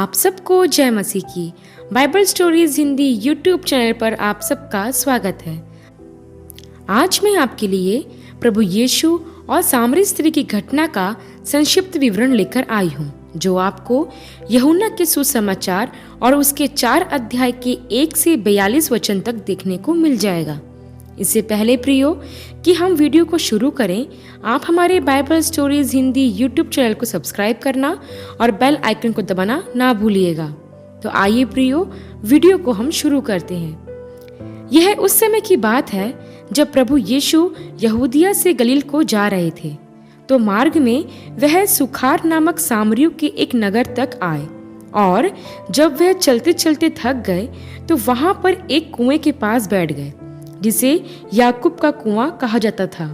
आप सबको जय मसीह की। Bible stories Hindi YouTube channel पर आप सबका स्वागत है। आज मैं आपके लिए प्रभु यीशु और सामरी स्त्री की घटना का संक्षिप्त विवरण लेकर आई हूँ, जो आपको यूहन्ना के सुसमाचार और उसके 4 अध्याय के 1 से 42 वचन तक देखने को मिल जाएगा। इससे पहले प्रियो कि हम वीडियो को शुरू करें, आप हमारे Bible stories Hindi YouTube channel को सब्सक्राइब करना और बेल आइकन को दबाना ना भूलिएगा। तो आइए प्रियो, वीडियो को हम शुरू करते हैं। यह उस समय की बात है जब प्रभु यीशु यहूदिया से गलील को जा रहे थे, तो मार्ग में वह सुखार नामक सामरियों के एक नगर तक आए, और जब वह चलते चलते थक गए तो वहां पर एक कुएं के पास बैठ गए, जिसे याकूब का कुआं कहा जाता था।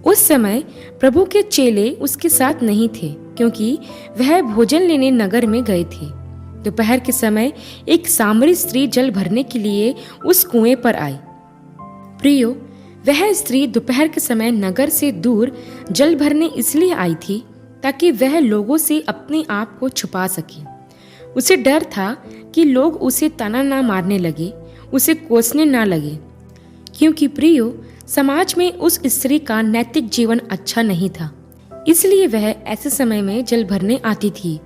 उस समय प्रभु के चेले उसके साथ नहीं थे, क्योंकि वह भोजन लेने नगर में गए थे। दोपहर के समय एक सामरी स्त्री जल भरने के लिए उस कुएं पर आई। प्रियो, वह स्त्री दोपहर के समय नगर से दूर जल भरने इसलिए आई थी ताकि वह लोगों से अपने आप को छुपा सके। उसे डर था कि लोग उसे ताना ना मारने लगे, उसे कोसने ना लगे, क्योंकि प्रियो, समाज में उस स्त्री का नैतिक जीवन अच्छा नहीं था। इसलिए वह ऐसे समय में जल भरने आती थी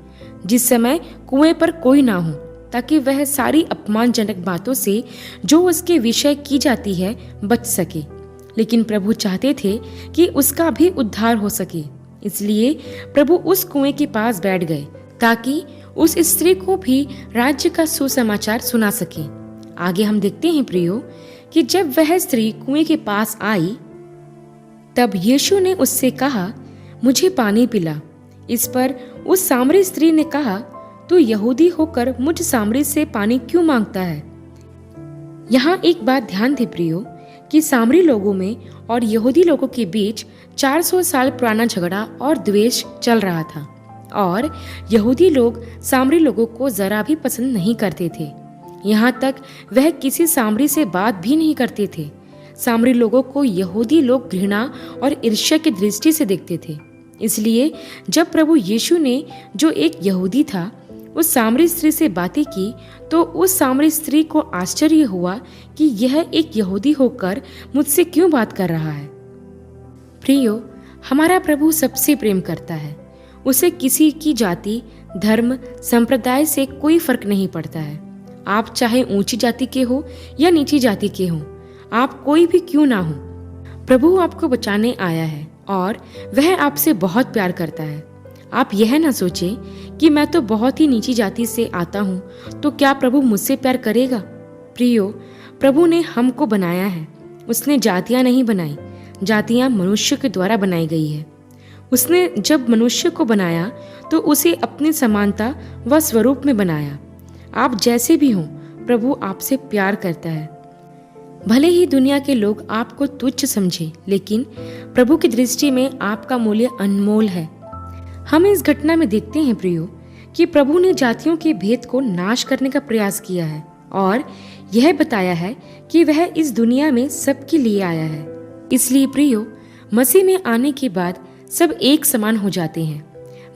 जिस समय कुएं पर कोई ना हो, ताकि वह सारी अपमानजनक बातों से जो उसके विषय की जाती है बच सके। लेकिन प्रभु चाहते थे कि उसका भी उद्धार हो सके, इसलिए प्रभु उस कुएं के पास बैठ गए ताकि उस स्त्री को भी राज्य का सुसमाचार सुना सके। आगे हम देखते हैं प्रियो कि जब वह स्त्री कुएं के पास आई, तब यीशु ने उससे कहा, मुझे पानी पिला। इस पर उस सामरी स्त्री ने कहा, तू यहूदी होकर मुझ सामरी से पानी क्यों मांगता है? यहाँ एक बात ध्यान दे प्रियो कि सामरी लोगों में और यहूदी लोगों के बीच 400 साल पुराना झगड़ा और द्वेष चल रहा था, और यहूदी लोग सामरी लोगों को जरा भी पसंद नहीं करते थे। यहाँ तक वह किसी सामरी से बात भी नहीं करते थे। सामरी लोगों को यहूदी लोग घृणा और ईर्ष्या की दृष्टि से देखते थे। इसलिए जब प्रभु यीशु ने, जो एक यहूदी था, उस सामरी स्त्री से बातें की, तो उस सामरी स्त्री को आश्चर्य हुआ कि यह एक यहूदी होकर मुझसे क्यों बात कर रहा है। प्रियो, हमारा प्रभु सबसे प्रेम करता है। उसे किसी की जाति, धर्म, संप्रदाय से कोई फर्क नहीं पड़ता है। आप चाहे ऊंची जाति के हो या नीची जाति के हो, आप कोई भी क्यों ना हो, प्रभु आपको बचाने आया है और वह आपसे बहुत प्यार करता है। आप यह ना सोचें कि मैं तो बहुत ही नीची जाति से आता हूँ, तो क्या प्रभु मुझसे प्यार करेगा? प्रियो, प्रभु ने हमको बनाया है। उसने जातियाँ नहीं बनाई, जातियाँ मनुष्य के द्वारा बनाई गई है। उसने जब मनुष्य को बनाया तो उसे अपनी समानता व स्वरूप में बनाया। आप जैसे भी हों, प्रभु आपसे प्यार करता है। भले ही दुनिया के लोग आपको तुच्छ समझे, लेकिन प्रभु की दृष्टि में आपका मूल्य अनमोल है। हम इस घटना में देखते हैं प्रियो कि प्रभु ने जातियों के भेद को नाश करने का प्रयास किया है और यह बताया है कि वह इस दुनिया में सबके लिए आया है। इसलिए प्रियो, मसीह में आने के बाद सब एक समान हो जाते हैं।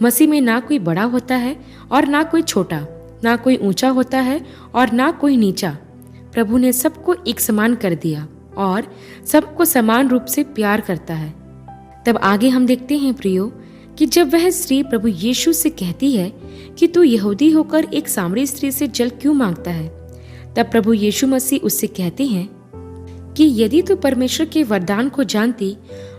मसीह में ना कोई बड़ा होता है और ना कोई छोटा, ना कोई ऊंचा होता है और ना कोई नीचा। प्रभु ने सबको एक समान कर दिया और सबको समान रूप से प्यार करता है। तब आगे हम देखते हैं प्रियो कि जब वह स्त्री प्रभु यीशु से कहती है कि तू यहूदी होकर एक सामरी स्त्री से जल क्यों मांगता है, तब प्रभु यीशु मसीह उससे कहते हैं कि यदि तू परमेश्वर के वरदान को जानती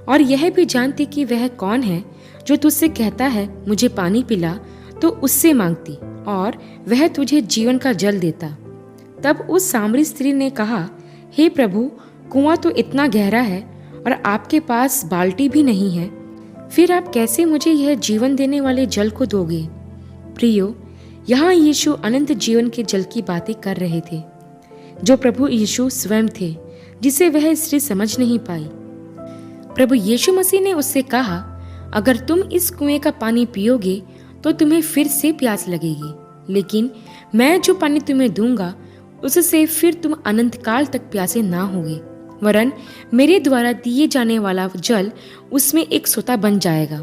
और यह भी जानती कि वह कौन है जो तुझसे कहता है मुझे पानी पिला, तो उससे मांगती और वह तुझे जीवन का जल देता। तब उस सामरी स्त्री ने कहा, हे प्रभु, कुआं तो इतना गहरा है और आपके पास बाल्टी भी नहीं है, फिर आप कैसे मुझे यह जीवन देने वाले जल को दोगे? प्रियो, यहाँ यीशु अनंत जीवन के जल की बातें कर रहे थे, जो प्रभु यीशु स्वयं थे, जिसे वह स्त्री समझ नहीं पाई। प्रभु यीशु मसीह ने उससे कहा, अगर तुम इस कुएं का पानी पियोगे तो तुम्हें फिर से प्यास लगेगी, लेकिन मैं जो पानी तुम्हें दूंगा उससे फिर तुम अनंत काल तक प्यासे ना होगे, वरन मेरे द्वारा दिए जाने वाला जल उसमें एक सोता बन जाएगा,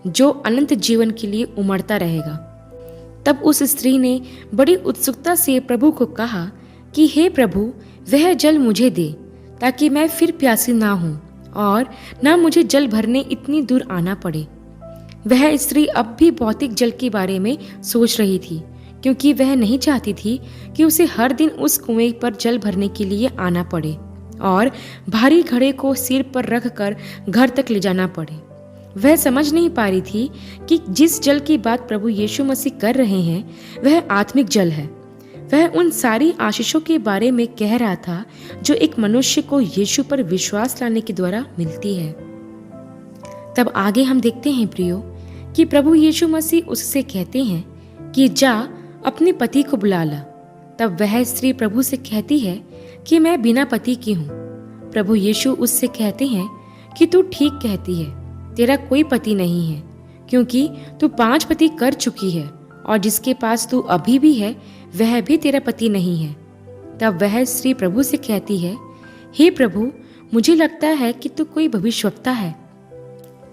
जो अनंत जीवन के लिए उमड़ता रहेगा। तब उस स्त्री ने बड़ी उत्सुकता से प्रभु को कहा कि हे प्रभु, वह जल मुझे दे ताकि मैं फिर प्यासी ना हूँ और ना मुझे जल भरने इतनी दूर आना पड़े। वह स्त्री अब भी भौतिक जल के बारे में सोच रही थी, क्योंकि वह नहीं चाहती थी कि उसे हर दिन उस कुएं पर जल भरने के लिए आना पड़े और भारी घड़े को सिर पर रख कर घर तक ले जाना पड़े। वह समझ नहीं पा रही थी कि जिस जल की बात प्रभु यीशु मसीह कर रहे हैं वह आत्मिक जल है। वह उन सारी आशीषों के बारे में कह रहा था जो एक मनुष्य को यीशु पर विश्वास लाने के द्वारा मिलती है। तब आगे हम देखते हैं प्रियो कि प्रभु यीशु मसीह उससे कहते हैं कि जा अपने पति को बुला ला। तब वह स्त्री प्रभु से कहती है कि मैं बिना पति की हूँ। प्रभु यीशु उससे कहते हैं कि तू ठीक कहती है, तेरा कोई पति नहीं है, क्योंकि तू 5 पति कर चुकी है और जिसके पास तू अभी भी है वह भी तेरा पति नहीं है। तब वह स्त्री प्रभु से कहती है, हे प्रभु, मुझे लगता है कि तू कोई भविष्यवक्ता है।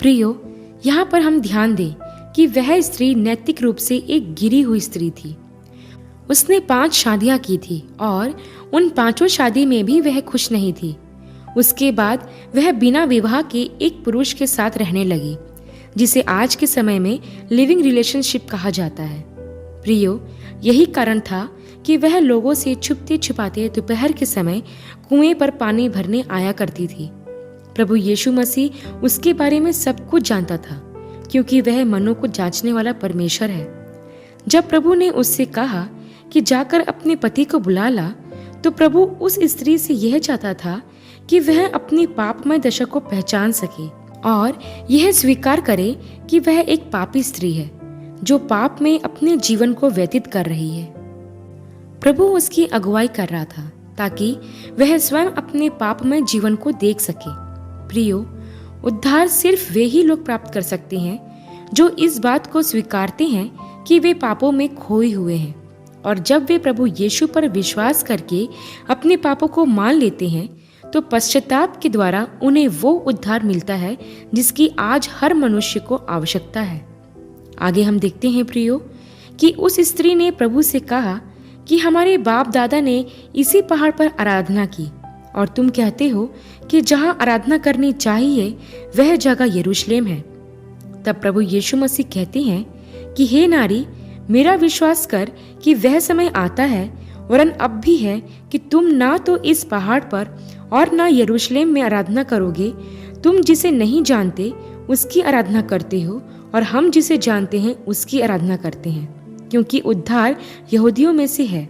प्रियो, यहाँ पर हम ध्यान दें कि वह स्त्री नैतिक रूप से एक गिरी हुई स्त्री थी। उसने 5 शादियां की थी और उन 5 शादी में भी वह खुश नहीं थी। उसके बाद वह बिना विवाह के एक पुरुष के साथ रहने लगी, जिसे आज के समय में लिविंग रिलेशनशिप कहा जाता है। प्रियो, यही कारण था कि वह लोगों से छुपते छुपाते दोपहर के समय कुएं पर पानी भरने आया करती थी। प्रभु यीशु मसीह उसके बारे में सब कुछ जानता था, क्योंकि वह मनों को जांचने वाला परमेश्वर है। जब प्रभु ने उससे कहा कि जाकर अपने पति को बुला ला, तो प्रभु उस स्त्री से यह चाहता था कि वह अपनी पापमय दशा को पहचान सके और यह स्वीकार करे कि वह एक पापी स्त्री है जो पाप में अपने जीवन को व्यतीत कर रही है। प्रभु उसकी अगुवाई कर रहा था ताकि वह स्वयं अपने पापमय जीवन को देख सके। प्रियो, उद्धार सिर्फ वे ही लोग प्राप्त कर सकते हैं जो इस बात को स्वीकारते हैं कि वे पापों में खोए हुए हैं, और जब वे प्रभु यीशु पर विश्वास करके अपने पापों को मान लेते हैं तो पश्चाताप के द्वारा उन्हें वो उद्धार मिलता है जिसकी आज हर मनुष्य को आवश्यकता है। आगे हम देखते हैं प्रियो कि उस स्त्री ने प्रभु से कहा कि हमारे बाप दादा ने इसी पहाड़ पर आराधना की और तुम कहते हो कि जहाँ आराधना करनी चाहिए वह जगह यरूशलेम है। तब प्रभु यीशु मसीह कहते हैं कि हे नारी, मेरा विश्वास कर कि वह समय आता है, वरन अब भी है, कि तुम ना तो इस पहाड़ पर और ना यरूशलेम में आराधना करोगे। तुम जिसे नहीं जानते उसकी आराधना करते हो और हम जिसे जानते हैं उसकी आराधना करते हैं, क्योंकि उद्धार यहूदियों में से है।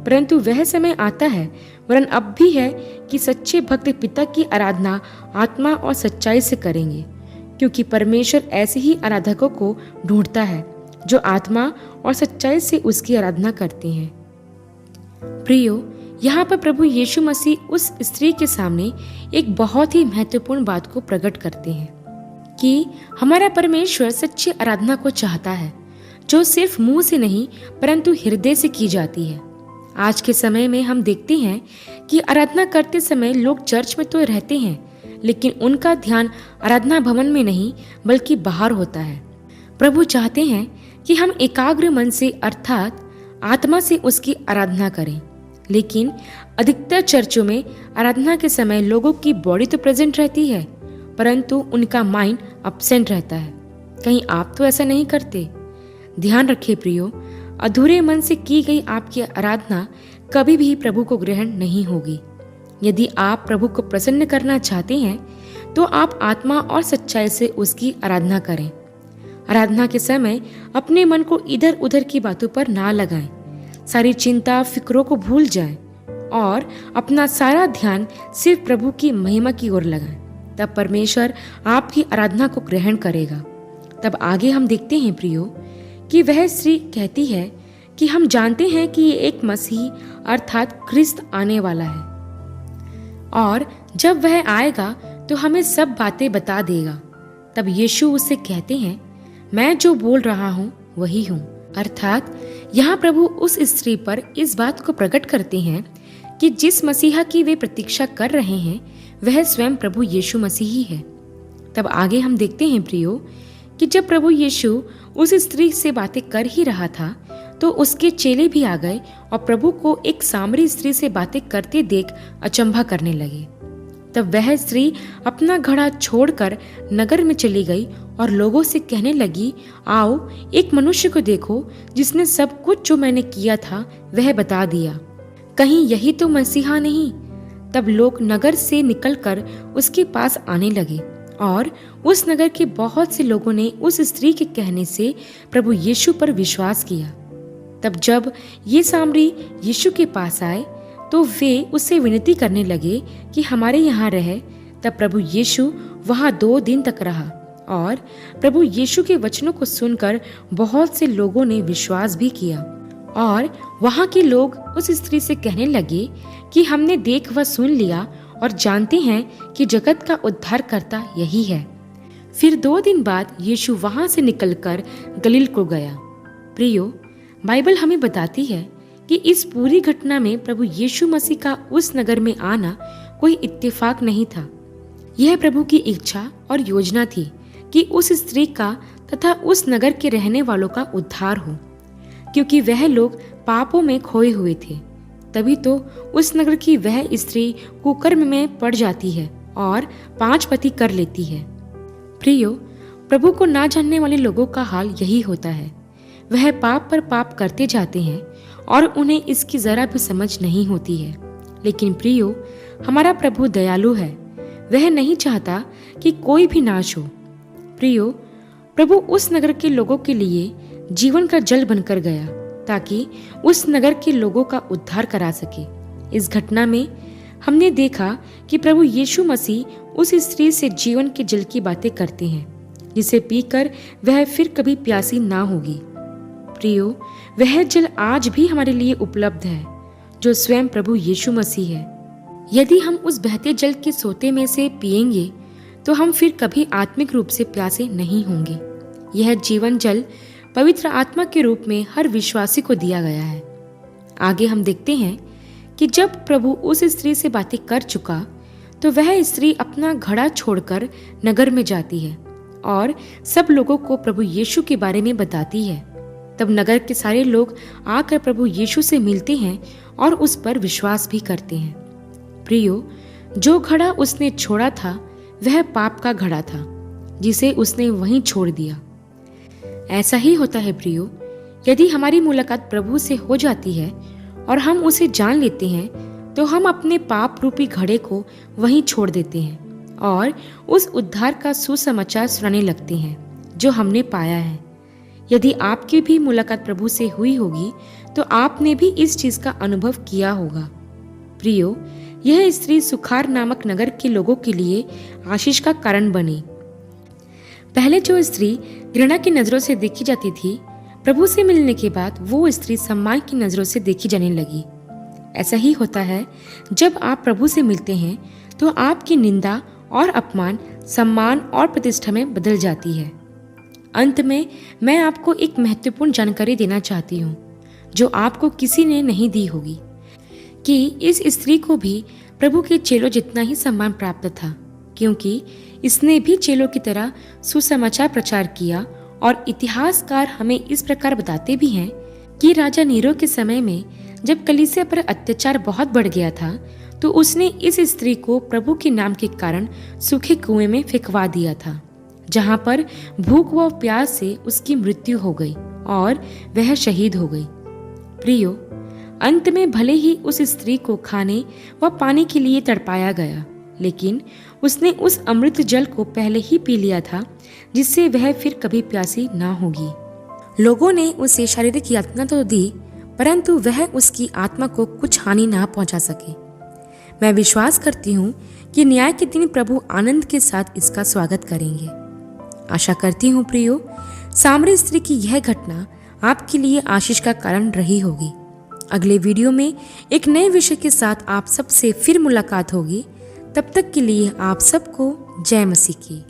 परंतु वह समय आता है, वरन अब भी है, कि सच्चे भक्त पिता की आराधना आत्मा और सच्चाई से करेंगे, क्योंकि परमेश्वर ऐसे ही आराधकों को ढूंढता है जो आत्मा और सच्चाई से उसकी आराधना करते हैं। प्रियो, यहाँ पर प्रभु यीशु मसीह उस स्त्री के सामने एक बहुत ही महत्वपूर्ण बात को प्रकट करते हैं कि हमारा परमेश्वर सच्ची आराधना को चाहता है, जो सिर्फ मुंह से नहीं परंतु हृदय से की जाती है। आज के समय में हम देखते हैं कि आराधना करते समय लोग चर्च में तो रहते हैं, लेकिन उनका ध्यान आराधना भवन में नहीं बल्कि बाहर होता है। प्रभु चाहते हैं कि हम एकाग्र मन से अर्थात आत्मा से उसकी आराधना करें, लेकिन अधिकतर चर्चों में आराधना के समय लोगों की बॉडी तो प्रेजेंट रहती है परंतु उनका माइंड अब्सेंट रहता है। कहीं आप तो ऐसा नहीं करते? ध्यान रखिए प्रियो, अधूरे मन से की गई आपकी आराधना कभी भी प्रभु को ग्रहण नहीं होगी। यदि आप प्रभु को प्रसन्न करना चाहते हैं तो आप आत्मा और सच्चाई से उसकी आराधना करें। आराधना के समय अपने मन को इधर उधर की बातों पर ना लगाएं, सारी चिंता फिक्रों को भूल जाएं और अपना सारा ध्यान सिर्फ प्रभु की महिमा की ओर लगाएं। तब परमेश्वर आपकी आराधना को ग्रहण करेगा। तब आगे हम देखते हैं प्रियो कि वह स्त्री कहती है कि हम जानते हैं कि ये एक मसीह अर्थात ख्रिस्त आने वाला है और जब वह आएगा तो हमें सब बातें बता देगा। तब यीशु उससे कहते हैं, मैं जो बोल रहा हूँ वही हूँ। अर्थात यहाँ प्रभु उस स्त्री पर इस बात को प्रकट करते हैं कि जिस मसीहा की वे प्रतीक्षा कर रहे हैं वह स्वयं प्रभु यीशु मसीह ही है। तब आगे हम देखते हैं प्रियो कि जब प्रभु यीशु उस स्त्री से बातें कर ही रहा था तो उसके चेले भी आ गए और प्रभु को एक सामरी स्त्री से बातें करते देख अचंभा करने लगे। तब वह स्त्री अपना घड़ा छोड़कर नगर में चली गई और लोगों से कहने लगी, आओ एक मनुष्य को देखो जिसने सब कुछ जो मैंने किया था वह बता दिया। कहीं यही तो मसीहा नहीं? तब लोग नगर से निकलकर उसके पास आने लगे और उस नगर के बहुत से लोगों ने उस स्त्री के कहने से प्रभु यीशु पर विश्वास किया। तब जब ये सामरी यीशु के पास आए तो वे उससे विनती करने लगे कि हमारे यहाँ रहे। तब प्रभु यीशु वहाँ 2 दिन तक रहा और प्रभु यीशु के वचनों को सुनकर बहुत से लोगों ने विश्वास भी किया। और वहाँ के लोग उस स्त्री से कहने लगे कि हमने देख व सुन लिया और जानते हैं कि जगत का उद्धारकर्ता यही है। फिर 2 दिन बाद यीशु वहाँ से निकलकर गलील को गया। प्रियो, बाइबल हमें बताती है कि इस पूरी घटना में प्रभु यीशु मसीह का उस नगर में आना कोई इत्तेफाक नहीं था। यह प्रभु की इच्छा और योजना थी कि उस स्त्री का तथा उस नगर के रहने वालों का उद्धार हो, क्योंकि वह लोग पापों में खोए हुए थे। तभी तो उस नगर की वह स्त्री कुकर्म में पड़ जाती है और 5 पति कर लेती है। प्रियो, प्रभु को ना जानने वाले लोगों का हाल यही होता है। वह पाप पर पाप करते जाते हैं और उन्हें इसकी जरा भी समझ नहीं होती है। लेकिन प्रियो, हमारा प्रभु दयालु है। वह नहीं चाहता कि कोई भी नाश हो। प्रियो, प्रभु उस नगर के लोगों के लिए जीवन का जल बनकर गया ताकि उस नगर के लोगों का उद्धार करा सके। इस घटना में हमने देखा कि प्रभु यीशु मसीह उस स्त्री से जीवन के जल की बातें करते हैं, जिसे पीकर वह फिर कभी प्यासी ना होगी। प्रियो, वह जल आज भी हमारे लिए उपलब्ध है, जो स्वयं प्रभु यीशु मसीह है। यदि हम उस बहते जल के सोते में से पिएंगे तो हम फिर कभी आत्मिक रूप से प्यासे नहीं होंगे। यह जीवन जल पवित्र आत्मा के रूप में हर विश्वासी को दिया गया है। आगे हम देखते हैं कि जब प्रभु उस स्त्री से बातें कर चुका तो वह स्त्री अपना घड़ा छोड़कर नगर में जाती है और सब लोगों को प्रभु यीशु के बारे में बताती है। तब नगर के सारे लोग आकर प्रभु यीशु से मिलते हैं और उस पर विश्वास भी करते हैं। प्रियो, जो घड़ा उसने छोड़ा था वह पाप का घड़ा था, जिसे उसने वहीं छोड़ दिया। ऐसा ही होता है प्रियो, यदि हमारी मुलाकात प्रभु से हो जाती है और हम उसे जान लेते हैं तो हम अपने पाप रूपी घड़े को वहीं छोड़ देते हैं और उस उद्धार का सुसमाचार सुनाने लगते हैं जो हमने पाया है। यदि आपकी भी मुलाकात प्रभु से हुई होगी तो आपने भी इस चीज का अनुभव किया होगा। प्रियो, यह स्त्री सुखार नामक नगर के लोगों के लिए आशीष का कारण बनी। पहले जो स्त्री घृणा की नजरों से देखी जाती थी, प्रभु से मिलने के बाद वो स्त्री सम्मान की नजरों से देखी जाने लगी। ऐसा ही होता है, जब आप प्रभु से मिलते हैं तो आपकी निंदा और अपमान सम्मान और प्रतिष्ठा में बदल जाती है। अंत में मैं आपको एक महत्वपूर्ण जानकारी देना चाहती हूँ जो आपको किसी ने नहीं दी होगी, कि इस स्त्री को भी प्रभु के चेलों जितना ही सम्मान प्राप्त था, क्योंकि इसने भी चेलों की तरह सुसमाचार प्रचार किया। और इतिहासकार हमें इस प्रकार बताते भी हैं कि राजा नीरो के समय में जब कलीसिया पर अत्याचार बहुत बढ़ गया था तो उसने इस स्त्री को प्रभु के नाम के कारण सूखे कुएं में फेंकवा दिया था, जहां पर भूख व प्यास से उसकी मृत्यु हो गई और वह शहीद हो गई। प्रियो, अंत में भले ही उस स्त्री को खाने व पानी के लिए तड़पाया गया, लेकिन उसने उस अमृत जल को पहले ही पी लिया था, जिससे वह फिर कभी प्यासी ना होगी। लोगों ने उसे शारीरिक यातना तो दी, परंतु वह उसकी आत्मा को कुछ हानि ना पहुंचा सके। मैं विश्वास करती हूँ कि न्याय के दिन प्रभु आनंद के साथ इसका स्वागत करेंगे। आशा करती हूँ प्रियो, सामरी स्त्री की यह घटना आपके लिए आशीष का कारण रही होगी। अगले वीडियो में एक नए विषय के साथ आप सबसे फिर मुलाकात होगी। तब तक के लिए आप सबको जय मसीह की।